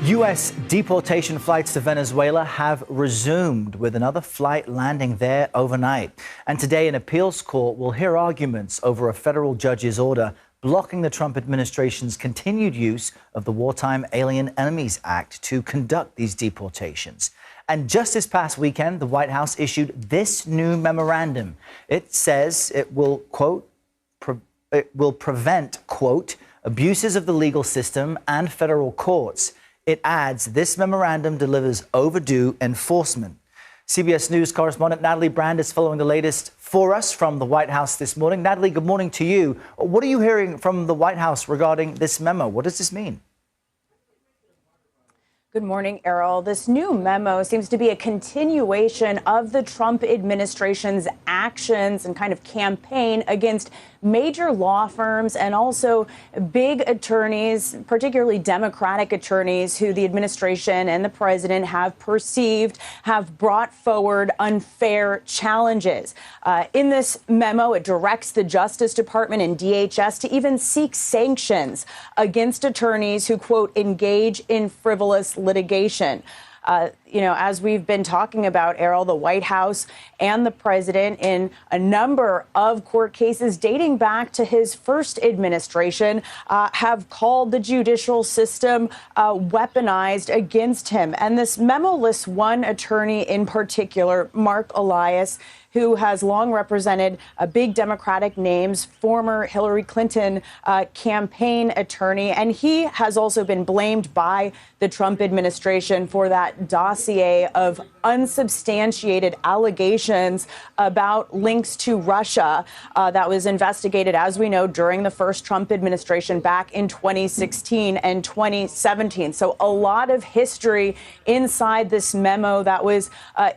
U.S. deportation flights to Venezuela have resumed, with another flight landing there overnight. And today, an appeals court will hear arguments over a federal judge's order blocking the Trump administration's continued use of the Wartime Alien Enemies Act to conduct these deportations. And just this past weekend, the White House issued this new memorandum. It says it will, quote, prevent, quote, abuses of the legal system and federal courts. It adds this memorandum delivers overdue enforcement. CBS News correspondent Natalie Brand is following the latest for us from the White House this morning. Natalie, good morning to you. What are you hearing from the White House regarding this memo? What does this mean? Good morning, Errol. This new memo seems to be a continuation of the Trump administration's actions and kind of campaign against major law firms and also big attorneys, particularly Democratic attorneys who the administration and the president have perceived have brought forward unfair challenges. In this memo, it directs the Justice Department and DHS to even seek sanctions against attorneys who, quote, engage in frivolous litigation. As we've been talking about, Errol, the White House and the president in a number of court cases dating back to his first administration have called the judicial system weaponized against him. And this memo lists one attorney in particular, Mark Elias, who has long represented big Democratic names, former Hillary Clinton campaign attorney. And he has also been blamed by the Trump administration for that dossier of unsubstantiated allegations about links to Russia that was investigated, as we know, during the first Trump administration back in 2016 and 2017. So a lot of history inside this memo that was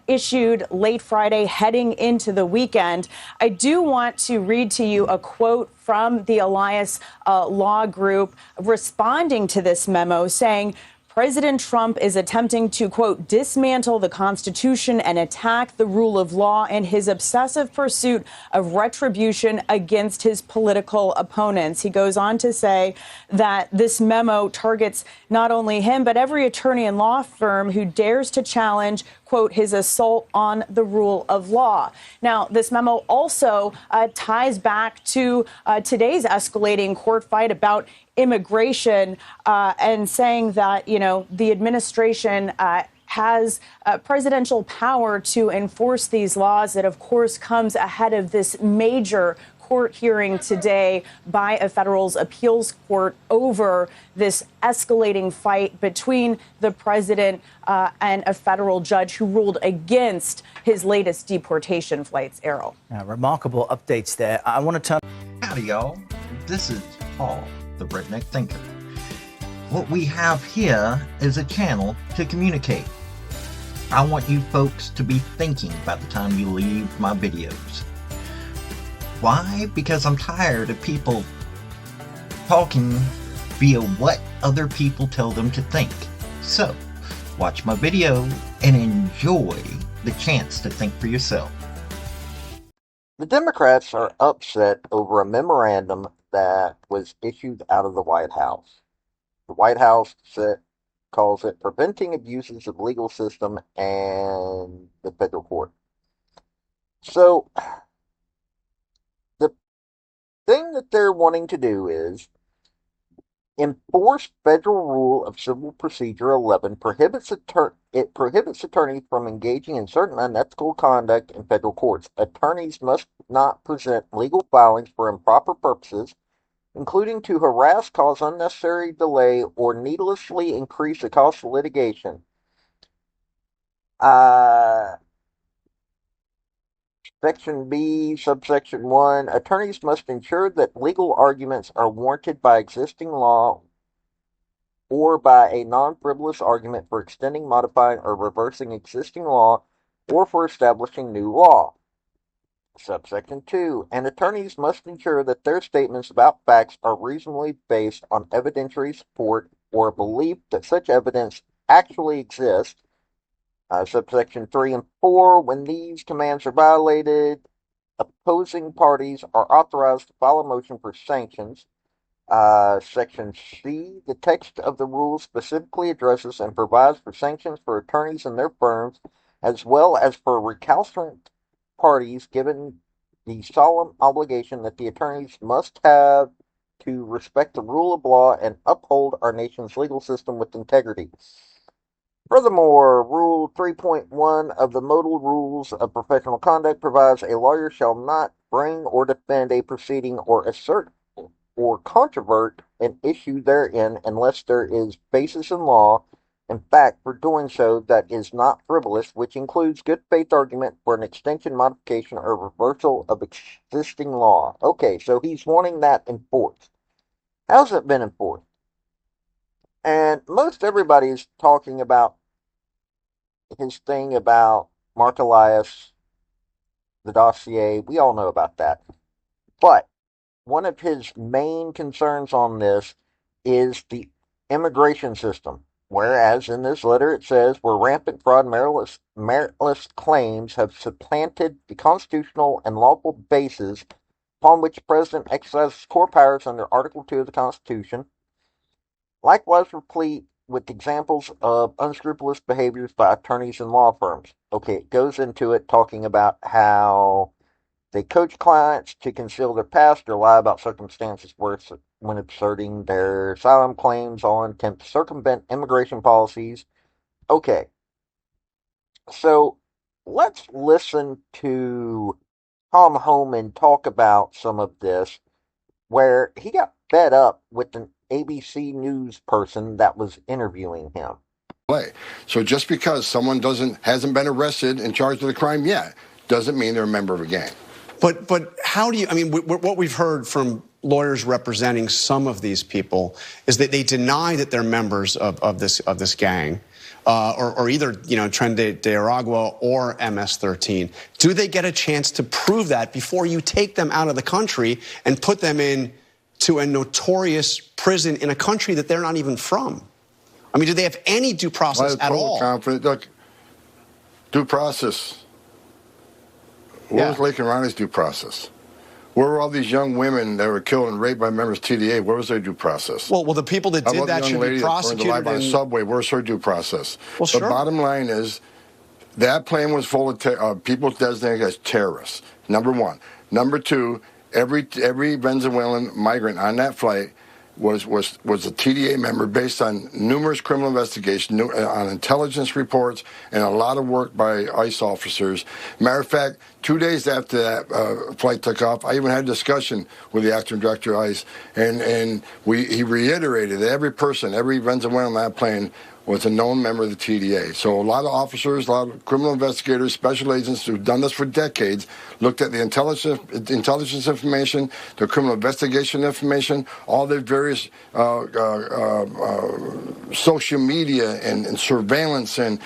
issued late Friday heading into the weekend. I do want to read to you a quote from the Elias Law Group responding to this memo, saying, President Trump is attempting to, quote, dismantle the Constitution and attack the rule of law in his obsessive pursuit of retribution against his political opponents. He goes on to say that this memo targets not only him, but every attorney and law firm who dares to challenge, quote, his assault on the rule of law. Now, this memo also ties back to today's escalating court fight about immigration and saying that, the administration has presidential power to enforce these laws. That, of course, comes ahead of this major court hearing today by a federal appeals court over this escalating fight between the president and a federal judge who ruled against his latest deportation flights, Errol. Remarkable updates there. I want to turn. Howdy, y'all. This is Paul, the Redneck Thinker. What we have here is a channel to communicate. I want you folks to be thinking by the time you leave my videos. Why? Because I'm tired of people talking via what other people tell them to think. So, watch my video and enjoy the chance to think for yourself. The Democrats are upset over a memorandum that was issued out of the White House. The White House calls it preventing abuses of legal system and the federal court. So, the thing that they're wanting to do is enforce Federal Rule of Civil Procedure 11 prohibits attorneys from engaging in certain unethical conduct in federal courts. Attorneys must not present legal filings for improper purposes, including to harass, cause unnecessary delay, or needlessly increase the cost of litigation. Section B, subsection 1, attorneys must ensure that legal arguments are warranted by existing law or by a non-frivolous argument for extending, modifying, or reversing existing law or for establishing new law. Subsection 2, and attorneys must ensure that their statements about facts are reasonably based on evidentiary support or a belief that such evidence actually exists. Subsection 3 and 4, when these commands are violated, opposing parties are authorized to file a motion for sanctions. Section C, the text of the rules specifically addresses and provides for sanctions for attorneys and their firms, as well as for recalcitrant parties, given the solemn obligation that the attorneys must have to respect the rule of law and uphold our nation's legal system with integrity. Furthermore, Rule 3.1 of the Model Rules of Professional Conduct provides a lawyer shall not bring or defend a proceeding or assert or controvert an issue therein unless there is basis in law, in fact, for doing so that is not frivolous, which includes good faith argument for an extension, modification, or reversal of existing law. Okay, so he's wanting that enforced. How's it been enforced? And most everybody is talking about his thing about Mark Elias, the dossier. We all know about that. But one of his main concerns on this is the immigration system. Whereas in this letter it says, where rampant fraud and meritless claims have supplanted the constitutional and lawful basis upon which the President exercises core powers under Article 2 of the Constitution, likewise replete with examples of unscrupulous behaviors by attorneys and law firms. Okay, it goes into it talking about how they coach clients to conceal their past or lie about circumstances worse when asserting their asylum claims on attempt to circumvent immigration policies. Okay, so let's listen to Tom Homan talk about some of this, where he got fed up with an ABC News person that was interviewing him. So just because someone hasn't been arrested and charged with a crime yet, doesn't mean they're a member of a gang. But how do you, I mean, what we've heard from lawyers representing some of these people is that they deny that they're members of this gang, or either, you know, Tren de Aragua or MS-13. Do they get a chance to prove that before you take them out of the country and put them into a notorious prison in a country that they're not even from? I mean, do they have any due process at all? Confident. Look, due process. Where was Lake and Ronnie's due process? Where were all these young women that were killed and raped by members of TDA? Where was their due process? Well, the people that did that should be prosecuted. How about the young lady that burned alive on a subway? Where's her due process? Well, sure. The bottom line is that plane was full of people designated as terrorists. Number one. Number two, every Venezuelan migrant on that flight was a TDA member based on numerous criminal investigations, on intelligence reports, and a lot of work by ICE officers. Matter of fact, 2 days after that flight took off, I even had a discussion with the acting director of ICE, and he reiterated that every Venezuelan on that plane was a known member of the TDA. So a lot of officers, a lot of criminal investigators, special agents who've done this for decades, looked at the intelligence information, the criminal investigation information, all the various social media and surveillance and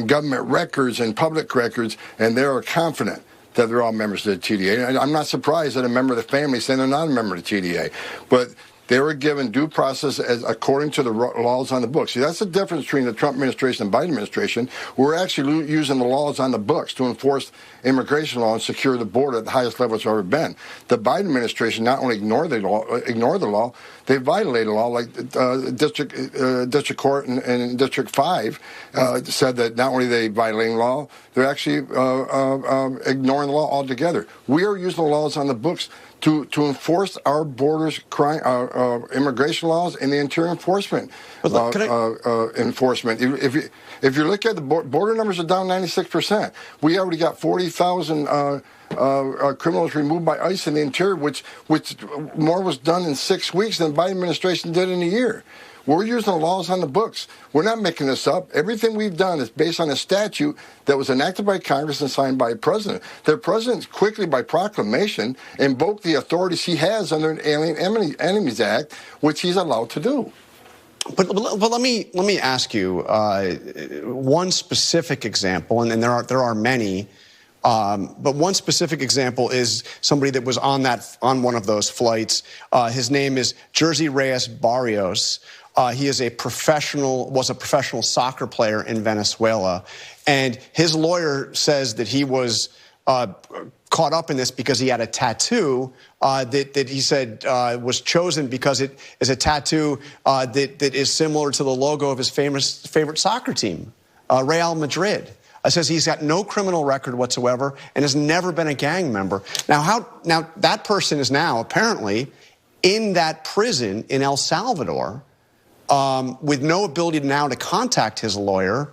government records and public records, and they are confident that they're all members of the TDA. And I'm not surprised that a member of the family saying they're not a member of the TDA. But they were given due process according to the laws on the books. See, that's the difference between the Trump administration and Biden administration. We're actually using the laws on the books to enforce immigration law and secure the border at the highest level it's ever been. The Biden administration not only ignored the law, they violated the law. Like District Court and District 5 said that not only are they violating law, they're actually ignoring the law altogether. We are using the laws on the books to enforce our borders, immigration laws, and the interior enforcement enforcement. If you look at the border numbers, are down 96%. We already got 40,000 criminals removed by ICE in the interior, which more was done in 6 weeks than the Biden administration did in a year. We're using the laws on the books. We're not making this up. Everything we've done is based on a statute that was enacted by Congress and signed by the president. The president quickly, by proclamation, invoked the authorities he has under the Alien Enemies Act, which he's allowed to do. But let me ask you one specific example, and there are many. But one specific example is somebody that was on one of those flights. His name is Jersey Reyes Barrios. He is was a professional soccer player in Venezuela, and his lawyer says that he was caught up in this because he had a tattoo that he said was chosen because it is a tattoo that is similar to the logo of his favorite soccer team, Real Madrid. It says he's got no criminal record whatsoever and has never been a gang member. Now that person is now apparently in that prison in El Salvador with no ability now to contact his lawyer,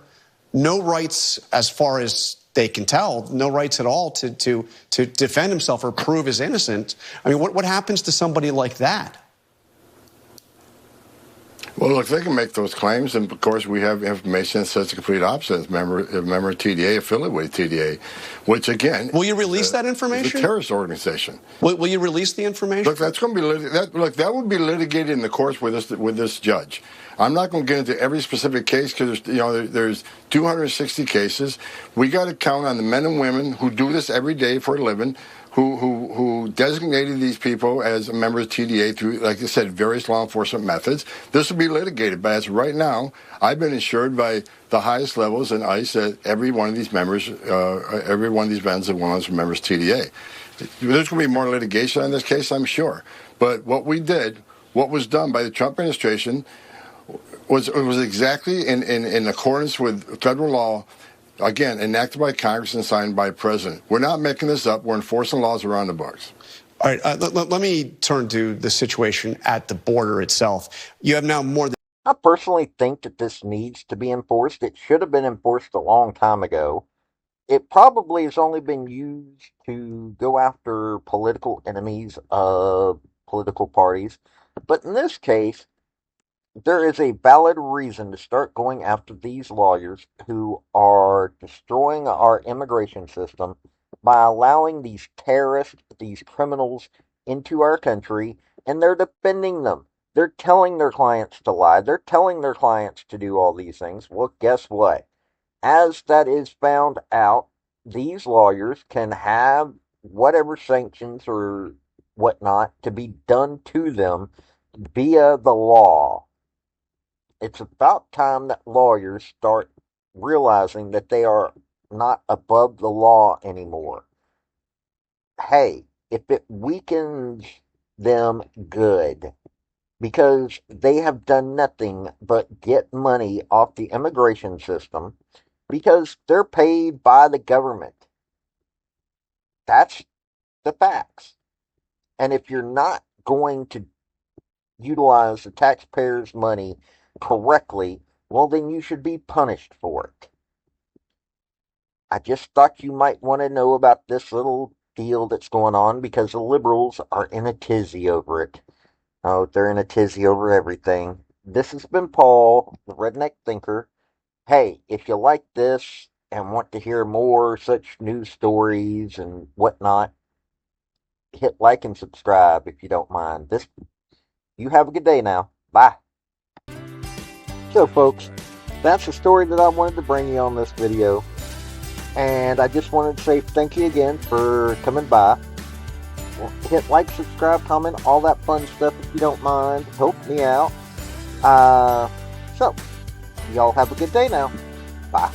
no rights as far as they can tell, no rights at all to defend himself or prove his innocent. I mean, what happens to somebody like that? Well, look, they can make those claims, and of course we have information that says the complete opposite. As a member of TDA, affiliate with TDA, which again, will you release that information? It's a terrorist organization. Will you release the information? Look, that's going to be that will be litigated in the courts with this judge. I'm not going to get into every specific case because there's 260 cases. We got to count on the men and women who do this every day for a living, who designated these people as members of TDA through, like I said, various law enforcement methods. This will be litigated, but as of right now, I've been assured by the highest levels in ICE that every one of these members, every one of these men is one of those members of TDA. There's going to be more litigation on this case, I'm sure. But what was done by the Trump administration was exactly in accordance with federal law, again, enacted by Congress and signed by the president. We're not making this up. We're enforcing laws around the books. All right, let me turn to the situation at the border itself. You have now more than... I personally think that this needs to be enforced. It should have been enforced a long time ago. It probably has only been used to go after political enemies of political parties. But in this case, there is a valid reason to start going after these lawyers who are destroying our immigration system by allowing these terrorists, these criminals into our country, and they're defending them. They're telling their clients to lie. They're telling their clients to do all these things. Well, guess what? As that is found out, these lawyers can have whatever sanctions or whatnot to be done to them via the law. It's about time that lawyers start realizing that they are not above the law anymore. Hey, if it weakens them, good. Because they have done nothing but get money off the immigration system because they're paid by the government. That's the facts. And if you're not going to utilize the taxpayers' money correctly, well, then you should be punished for it. I just thought you might want to know about this little deal that's going on because the liberals are in a tizzy over it. Oh, they're in a tizzy over everything. This has been Paul, the Redneck Thinker. Hey, if you like this and want to hear more such news stories and whatnot, hit like and subscribe if you don't mind. You have a good day now. Bye. So, folks, that's the story that I wanted to bring you on this video. And I just wanted to say thank you again for coming by. Hit like, subscribe, comment, all that fun stuff if you don't mind. Help me out. So, y'all have a good day now. Bye.